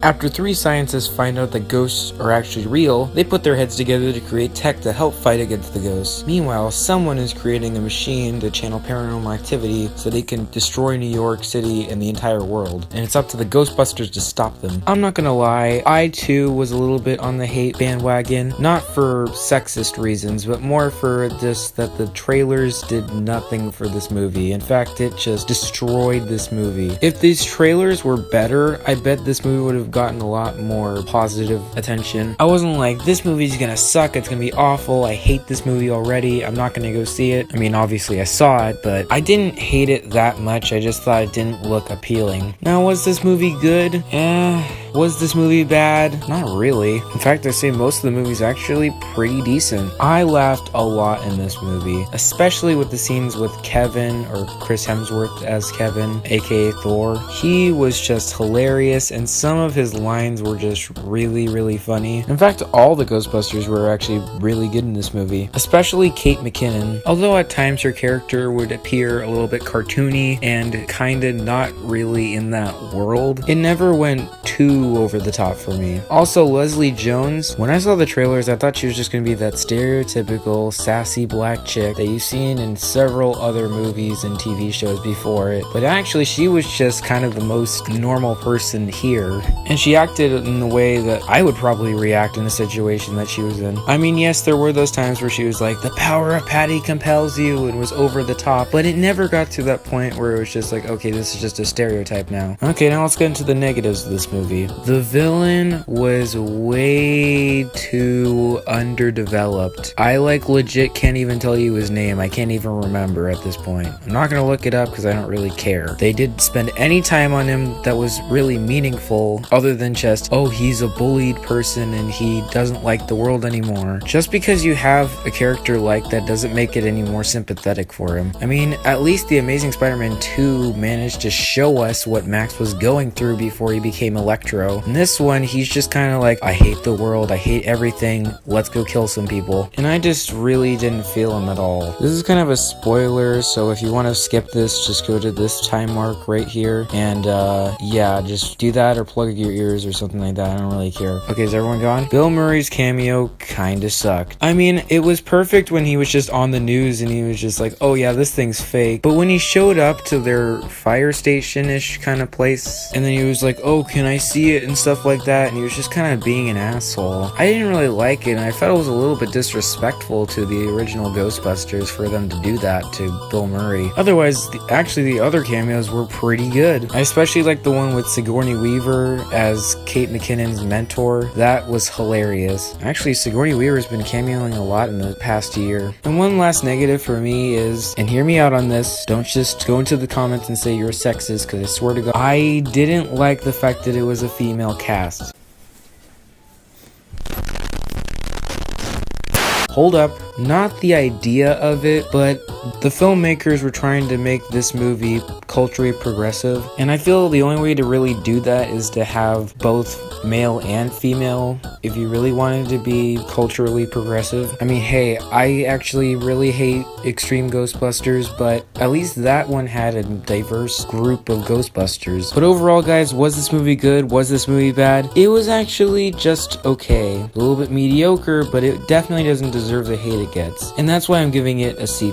After 3 scientists find out that ghosts are actually real, they put their heads together to create tech to help fight against the ghosts. Meanwhile, someone is creating a machine to channel paranormal activity so they can destroy New York City and the entire world, and it's up to the Ghostbusters to stop them. I'm not gonna lie, I too was a little bit on the hate bandwagon, not for sexist reasons, but more for just that the trailers did nothing for this movie. In fact, it just destroyed this movie. If these trailers were better, I bet this movie would have gotten a lot more positive attention. I wasn't like, this movie's gonna suck, it's gonna be awful, I hate this movie already, I'm not gonna go see it. I mean, obviously I saw it, but I didn't hate it that much, I just thought it didn't look appealing. Now, was this movie good? Was this movie bad? Not really. In fact, I say most of the movie's actually pretty decent. I laughed a lot in this movie, especially with the scenes with Kevin, or Chris Hemsworth as Kevin, aka Thor. He was just hilarious, and some of his lines were just really funny. In fact, all the Ghostbusters were actually really good in this movie, especially Kate McKinnon. Although at times her character would appear a little bit cartoony and kinda not really in that world, it never went too over the top for me. Also, Leslie Jones, when I saw the trailers, I thought she was just gonna be that stereotypical sassy black chick that you've seen in several other movies and TV shows before it, but actually she was just kind of the most normal person here, and she acted in the way that I would probably react in a situation that she was in. I mean, yes, there were those times where she was like, the power of Patty compels you, and was over the top, but it never got to that point where it was just like, okay, this is just a stereotype now. Okay, now let's get into the negatives of this movie. The villain was way too underdeveloped. I legit can't even tell you his name. I can't even remember at this point. I'm not gonna look it up because I don't really care. They didn't spend any time on him that was really meaningful other than just, oh, he's a bullied person and he doesn't like the world anymore. Just because you have a character like that doesn't make it any more sympathetic for him. I mean, at least the Amazing Spider-Man 2 managed to show us what Max was going through before he became Electro. In this one, he's just kind of like, I hate the world, I hate everything, let's go kill some people. And I just really didn't feel him at all. This is kind of a spoiler, so if you want to skip this, just go to this time mark right here, and yeah, just do that or plug your ears or something like that, I don't really care. Okay, is everyone gone? Bill Murray's cameo kinda sucked. I mean, it was perfect when he was just on the news and he was just like, oh yeah, this thing's fake, but when he showed up to their fire station-ish kind of place, and then he was like, oh, can I see it and stuff like that, and he was just kind of being an asshole. I didn't really like it, and I felt it was a little bit disrespectful to the original Ghostbusters for them to do that to Bill Murray. Otherwise, actually the other cameos were pretty good. I especially like the one with Sigourney Weaver as Kate McKinnon's mentor. That was hilarious. Actually, Sigourney Weaver's been cameoing a lot in the past year. And one last negative for me is, and hear me out on this, don't just go into the comments and say you're a sexist, because I swear to God, I didn't like the fact that it was a female cast. Hold up, not the idea of it, but the filmmakers were trying to make this movie culturally progressive, and I feel the only way to really do that is to have both male and female if you really wanted to be culturally progressive. I mean, hey, I actually really hate Extreme Ghostbusters, but at least that one had a diverse group of Ghostbusters. But overall, guys, was this movie good? Was this movie bad? It was actually just okay. A little bit mediocre, but it definitely doesn't deserve the hate it gets. And that's why I'm giving it a C+.